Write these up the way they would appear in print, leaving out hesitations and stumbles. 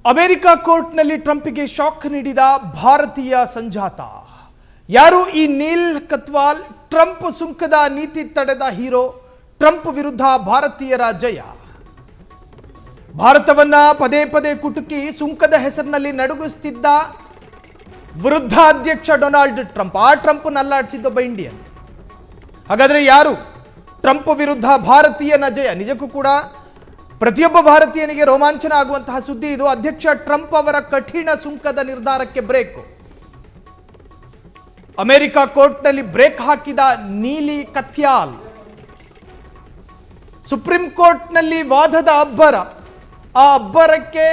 America ಕೋರ್ಟ್ನಲ್ಲಿ ಟ್ರಂಪ್ಗೆ shock ನೀಡಿದ ಭಾರತೀಯ ಸಂಜಾತ. ಯಾರು ಈ ನೀಲ್ ಕತ್ವಾಲ್? ಟ್ರಂಪ್ ಸುಂಕದ ನೀತಿ ತಡೆದ ಹೀರೋ. ಟ್ರಂಪ್ ವಿರುದ್ಧ ಭಾರತೀಯರ ಜಯ. ಭಾರತವನ್ನ ಪದೇ ಪದೇ ಕುಟುಕಿ ಸುಂಕದ ಹೆಸರಿನಲ್ಲಿ ನಡುಗಿಸುತ್ತಿದ್ದ ವಿರುದ್ಧ ಅಧ್ಯಕ್ಷ ಡೊನಾಲ್ಡ್ ಟ್ರಂಪ್. ಆ ಟ್ರಂಪ್ ನಲ್ಲಾಡಿಸಿದ್ದೊಬ್ಬ ಇಂಡಿಯನ್. ಹಾಗಾದ್ರೆ ಯಾರು? ಟ್ರಂಪ್ ವಿರುದ್ಧ ಭಾರತೀಯನ ಜಯ. ನಿಜಕ್ಕೂ ಕೂಡ ಪ್ರತಿಯೊಬ್ಬ ಭಾರತೀಯನಿಗೆ ರೋಮಾಂಚನ ಆಗುವಂತಹ ಸುದ್ದಿ ಇದು. ಅಧ್ಯಕ್ಷ ಟ್ರಂಪ್ ಅವರ ಕಠಿಣ ಸುಂಕದ ನಿರ್ಧಾರಕ್ಕೆ ಬ್ರೇಕ್. ಅಮೆರಿಕ ಕೋರ್ಟ್ನಲ್ಲಿ ಬ್ರೇಕ್ ಹಾಕಿದ ನೀಲಿ ಕತ್ಯಾಲ್. ಸುಪ್ರೀಂ ಕೋರ್ಟ್ನಲ್ಲಿ ವಾದದ ಅಬ್ಬರ. ಆ ಅಬ್ಬರಕ್ಕೆ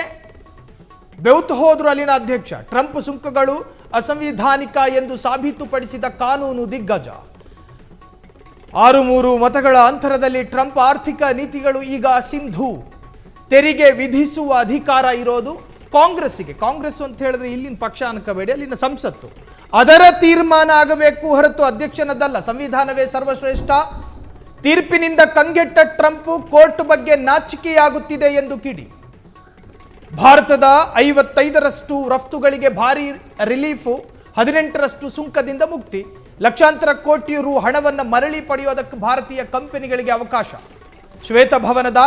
ಬೆವುತು ಹೋದ್ರು ಅಲ್ಲಿನ ಅಧ್ಯಕ್ಷ. ಟ್ರಂಪ್ ಸುಂಕಗಳು ಅಸಂವಿಧಾನಿಕ ಎಂದು ಸಾಬೀತುಪಡಿಸಿದ ಕಾನೂನು ದಿಗ್ಗಜ. 6-3 ಮತಗಳ ಅಂತರದಲ್ಲಿ ಟ್ರಂಪ್ ಆರ್ಥಿಕ ನೀತಿಗಳು ಈಗ ಸಿಂಧು. ತೆರಿಗೆ ವಿಧಿಸುವ ಅಧಿಕಾರ ಇರೋದು ಕಾಂಗ್ರೆಸ್ಸಿಗೆ. ಕಾಂಗ್ರೆಸ್ ಅಂತ ಹೇಳಿದ್ರೆ ಇಲ್ಲಿನ ಪಕ್ಷ ಅನ್ಕೋಬೇಡಿ, ಅಲ್ಲಿನ ಸಂಸತ್ತು. ಅದರ ತೀರ್ಮಾನ ಆಗಬೇಕು ಹೊರತು ಅಧ್ಯಕ್ಷನದಲ್ಲ. ಸಂವಿಧಾನವೇ ಸರ್ವಶ್ರೇಷ್ಠ. ತೀರ್ಪಿನಿಂದ ಕಂಗೆಟ್ಟ ಟ್ರಂಪ್ ಕೋರ್ಟ್ ಬಗ್ಗೆ ನಾಚಿಕೆಯಾಗುತ್ತಿದೆ ಎಂದು ಕಿಡಿ. ಭಾರತದ 55% ರಫ್ತುಗಳಿಗೆ ಭಾರಿ ರಿಲೀಫು, 18% ಸುಂಕದಿಂದ ಮುಕ್ತಿ, ಲಕ್ಷಾಂತರ ಕೋಟಿ ರು ಹಣವನ್ನು ಮರಳಿ ಪಡೆಯೋದಕ್ಕೆ ಭಾರತೀಯ ಕಂಪನಿಗಳಿಗೆ ಅವಕಾಶ. ಶ್ವೇತಭವನದ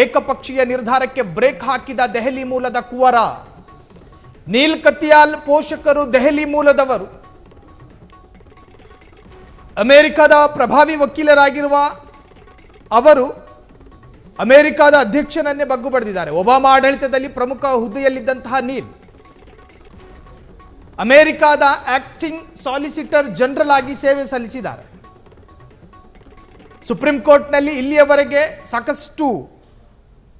ಏಕಪಕ್ಷೀಯ ನಿರ್ಧಾರಕ್ಕೆ ಬ್ರೇಕ್ ಹಾಕಿದ ದೆಹಲಿ ಮೂಲದ ಕುವರ. ನೀಲ್ ಕತ್ಯಾಲ್ ಪೋಷಕರು ದೆಹಲಿ ಮೂಲದವರು. ಅಮೆರಿಕದ ಪ್ರಭಾವಿ ವಕೀಲರಾಗಿರುವ ಅವರು ಅಮೆರಿಕದ ಅಧ್ಯಕ್ಷನನ್ನೇ ಬಗ್ಗು ಬಡಿದಿದ್ದಾರೆ. ಒಬಾಮಾ ಆಡಳಿತದಲ್ಲಿ ಪ್ರಮುಖ ಹುದ್ದೆಯಲ್ಲಿದ್ದಂತಹ ನೀಲ್ ಅಮೆರಿಕದ ಆಕ್ಟಿಂಗ್ ಸಾಲಿಸಿಟರ್ ಜನರಲ್ ಆಗಿ ಸೇವೆ ಸಲ್ಲಿಸಿದ್ದಾರೆ. ಸುಪ್ರೀಂ ಕೋರ್ಟ್ನಲ್ಲಿ ಇಲ್ಲಿಯವರೆಗೆ ಸಾಕಷ್ಟು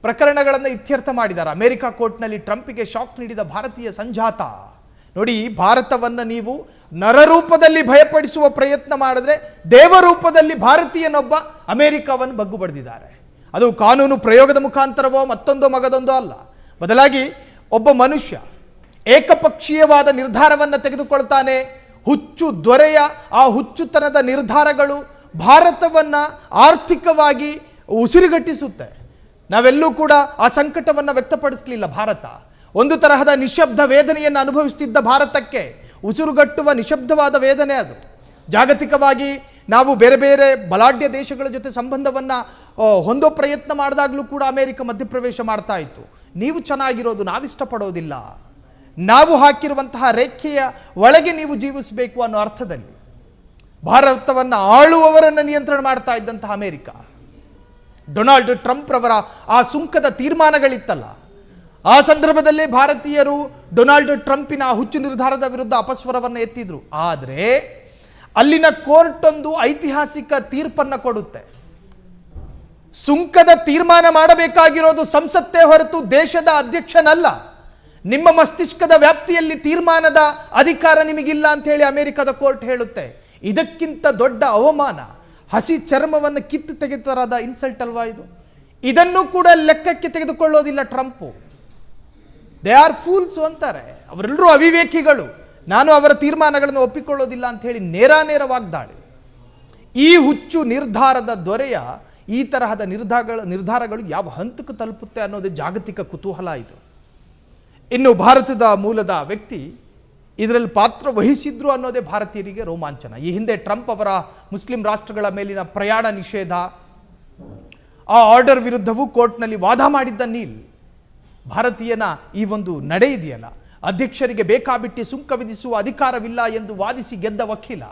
ಪ್ರಕರಣಗಳನ್ನು ಇತ್ಯರ್ಥ ಮಾಡಿದ್ದಾರೆ. ಅಮೆರಿಕ ಕೋರ್ಟ್ನಲ್ಲಿ ಟ್ರಂಪ್ಗೆ ಶಾಕ್ ನೀಡಿದ ಭಾರತೀಯ ಸಂಜಾತ. ನೋಡಿ, ಭಾರತವನ್ನು ನೀವು ನರರೂಪದಲ್ಲಿ ಭಯಪಡಿಸುವ ಪ್ರಯತ್ನ ಮಾಡಿದ್ರೆ ದೇವರೂಪದಲ್ಲಿ ಭಾರತೀಯನೊಬ್ಬ ಅಮೆರಿಕವನ್ನು ಬಗ್ಗು ಬಡಿದಿದ್ದಾರೆ. ಅದು ಕಾನೂನು ಪ್ರಯೋಗದ ಮುಖಾಂತರವೋ ಮತ್ತೊಂದೋ ಮಗದೊಂದೋ ಅಲ್ಲ. ಬದಲಾಗಿ ಒಬ್ಬ ಮನುಷ್ಯ ಏಕಪಕ್ಷೀಯವಾದ ನಿರ್ಧಾರವನ್ನು ತೆಗೆದುಕೊಳ್ತಾನೆ. ಹುಚ್ಚು ದೊರೆಯ ಆ ಹುಚ್ಚುತನದ ನಿರ್ಧಾರಗಳು ಭಾರತವನ್ನು ಆರ್ಥಿಕವಾಗಿ ಉಸಿರುಗಟ್ಟಿಸುತ್ತೆ. ನಾವೆಲ್ಲೂ ಕೂಡ ಆ ಸಂಕಟವನ್ನು ವ್ಯಕ್ತಪಡಿಸಲಿಲ್ಲ. ಭಾರತ ಒಂದು ತರಹದ ನಿಶಬ್ದ ವೇದನೆಯನ್ನು ಅನುಭವಿಸುತ್ತಿದ್ದ ಭಾರತಕ್ಕೆ ಉಸಿರುಗಟ್ಟುವ ನಿಶಬ್ದವಾದ ವೇದನೆ ಅದು. ಜಾಗತಿಕವಾಗಿ ನಾವು ಬೇರೆ ಬೇರೆ ಬಲಾಢ್ಯ ದೇಶಗಳ ಜೊತೆ ಸಂಬಂಧವನ್ನು ಹೊಂದೋ ಪ್ರಯತ್ನ ಮಾಡಿದಾಗಲೂ ಕೂಡ ಅಮೆರಿಕ ಮಧ್ಯಪ್ರವೇಶ ಮಾಡ್ತಾ ಇತ್ತು. ನೀವು ಚೆನ್ನಾಗಿರೋದು ನಾವಿಷ್ಟಪಡೋದಿಲ್ಲ, ನಾವು ಹಾಕಿರುವಂತಹ ರೇಖೆಯ ಒಳಗೆ ನೀವು ಜೀವಿಸಬೇಕು ಅನ್ನೋ ಅರ್ಥದಲ್ಲಿ ಭಾರತವನ್ನು ಆಳುವವರನ್ನು ನಿಯಂತ್ರಣ ಮಾಡ್ತಾ ಇದ್ದಂತಹ ಅಮೆರಿಕ. ಡೊನಾಲ್ಡ್ ಟ್ರಂಪ್ ರವರ ಆ ಸುಂಕದ ತೀರ್ಮಾನಗಳಿತ್ತಲ್ಲ, ಆ ಸಂದರ್ಭದಲ್ಲೇ ಭಾರತೀಯರು ಡೊನಾಲ್ಡ್ ಟ್ರಂಪಿನ ಹುಚ್ಚು ನಿರ್ಧಾರದ ವಿರುದ್ಧ ಅಪಸ್ವರವನ್ನು ಎತ್ತಿದ್ರು. ಆದರೆ ಅಲ್ಲಿನ ಕೋರ್ಟ್ ಒಂದು ಐತಿಹಾಸಿಕ ತೀರ್ಪನ್ನು ಕೊಡುತ್ತೆ. ಸುಂಕದ ತೀರ್ಮಾನ ಮಾಡಬೇಕಾಗಿರೋದು ಸಂಸತ್ತೇ ಹೊರತು ದೇಶದ ಅಧ್ಯಕ್ಷನಲ್ಲ. ನಿಮ್ಮ ಮಸ್ತಿಷ್ಕದ ವ್ಯಾಪ್ತಿಯಲ್ಲಿ ತೀರ್ಮಾನದ ಅಧಿಕಾರ ನಿಮಗಿಲ್ಲ ಅಂತ ಹೇಳಿ ಅಮೆರಿಕದ ಕೋರ್ಟ್ ಹೇಳುತ್ತೆ. ಇದಕ್ಕಿಂತ ದೊಡ್ಡ ಅವಮಾನ, ಹಸಿ ಚರ್ಮವನ್ನು ಕಿತ್ತು ತೆಗೆತರಾದ ಇನ್ಸಲ್ಟ್ ಅಲ್ವಾ ಇದು? ಇದನ್ನು ಕೂಡ ಲೆಕ್ಕಕ್ಕೆ ತೆಗೆದುಕೊಳ್ಳೋದಿಲ್ಲ ಟ್ರಂಪ್. ದೇ ಆರ್ ಫೂಲ್ಸ್ ಅಂತಾರೆ. ಅವರೆಲ್ಲರೂ ಅವಿವೇಕಿಗಳು. ನಾನು ಅವರ ತೀರ್ಮಾನಗಳನ್ನು ಒಪ್ಪಿಕೊಳ್ಳೋದಿಲ್ಲ ಅಂತ ಹೇಳಿ ನೇರಾನೇರವಾಗಿ ದಾಳಿ. ಈ ಹುಚ್ಚು ನಿರ್ಧಾರದ ದೊರೆಯ ಈ ತರಹದ ನಿರ್ಧಾರಗಳು ಯಾವ ಹಂತಕ್ಕೆ ತಲುಪುತ್ತೆ ಅನ್ನೋದೇ ಜಾಗತಿಕ ಕುತೂಹಲ ಇದು. ಇನ್ನು ಭಾರತದ ಮೂಲದ ವ್ಯಕ್ತಿ ಇದರಲ್ಲಿ ಪಾತ್ರ ವಹಿಸಿದ್ರು ಅನ್ನೋದೇ ಭಾರತೀಯರಿಗೆ ರೋಮಾಂಚನ. ಈ ಹಿಂದೆ ಟ್ರಂಪ್ ಅವರ ಮುಸ್ಲಿಂ ರಾಷ್ಟ್ರಗಳ ಮೇಲಿನ ಪ್ರಯಾಣ ನಿಷೇಧ ಆ ಆರ್ಡರ್ ವಿರುದ್ಧವೂ ಕೋರ್ಟ್ನಲ್ಲಿ ವಾದ ಮಾಡಿದ್ದ ನೀಲ್. ಭಾರತೀಯನ ಈ ಒಂದು ನಡೆ ಇದೆಯಲ್ಲ, ಅಧ್ಯಕ್ಷರಿಗೆ ಬೇಕಾಬಿಟ್ಟಿ ಸುಂಕ ವಿಧಿಸುವ ಅಧಿಕಾರವಿಲ್ಲ ಎಂದು ವಾದಿಸಿ ಗೆದ್ದ ವಕೀಲ.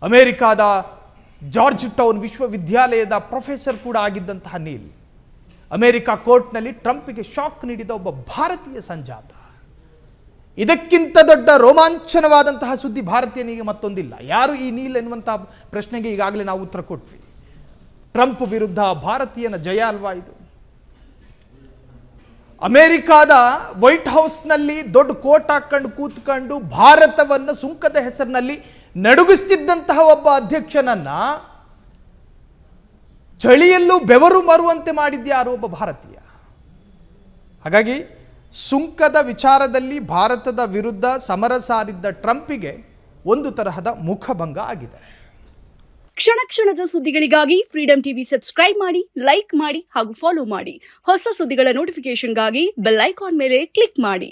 ಅಮೆರಿಕಾದ ಜಾರ್ಜ್ ಟೌನ್ ವಿಶ್ವವಿದ್ಯಾಲಯದ ಪ್ರೊಫೆಸರ್ ಕೂಡ ಆಗಿದ್ದಂತಹ ನೀಲ್ ಅಮೆರಿಕ ಕೋರ್ಟ್ನಲ್ಲಿ ಟ್ರಂಪ್ಗೆ ಶಾಕ್ ನೀಡಿದ ಒಬ್ಬ ಭಾರತೀಯ ಸಂಜಾತ. ಇದಕ್ಕಿಂತ ದೊಡ್ಡ ರೋಮಾಂಚನವಾದಂತಹ ಸುದ್ದಿ ಭಾರತೀಯನಿಗೆ ಮತ್ತೊಂದಿಲ್ಲ. ಯಾರು ಈ ನೀಲ್ ಎನ್ನುವಂತಹ ಪ್ರಶ್ನೆಗೆ ಈಗಾಗಲೇ ನಾವು ಉತ್ತರ ಕೊಟ್ವಿ. ಟ್ರಂಪ್ ವಿರುದ್ಧ ಭಾರತೀಯನ ಜಯ ಅಲ್ವಾ ಇದು? ಅಮೆರಿಕಾದ ವೈಟ್ ಹೌಸ್ನಲ್ಲಿ ದೊಡ್ಡ ಕೋಟ್ ಹಾಕೊಂಡು ಕೂತ್ಕೊಂಡು ಭಾರತವನ್ನು ಸುಂಕದ ಹೆಸರಿನಲ್ಲಿ ನಡುಗಿಸ್ತಿದ್ದಂತಹ ಒಬ್ಬ ಅಧ್ಯಕ್ಷನನ್ನ ಚಳಿಯಲ್ಲೂ ಬೆವರು ಮರುವಂತೆ ಮಾಡಿದ್ಯಾರು? ಒಬ್ಬ ಭಾರತೀಯ. ಹಾಗಾಗಿ ಸುಂಕದ ವಿಚಾರದಲ್ಲಿ ಭಾರತದ ವಿರುದ್ಧ ಸಮರ ಸಾರಿದ್ದ ಟ್ರಂಪಿಗೆ ಒಂದು ತರಹದ ಮುಖಭಂಗ ಆಗಿದೆ. ಕ್ಷಣ ಕ್ಷಣದ ಸುದ್ದಿಗಳಿಗಾಗಿ ಫ್ರೀಡಂ ಟಿವಿ ಸಬ್ಸ್ಕ್ರೈಬ್ ಮಾಡಿ, ಲೈಕ್ ಮಾಡಿ ಹಾಗೂ ಫಾಲೋ ಮಾಡಿ. ಹೊಸ ಸುದ್ದಿಗಳ ನೋಟಿಫಿಕೇಶನ್ಗಾಗಿ ಬೆಲ್ ಐಕಾನ್ ಮೇಲೆ ಕ್ಲಿಕ್ ಮಾಡಿ.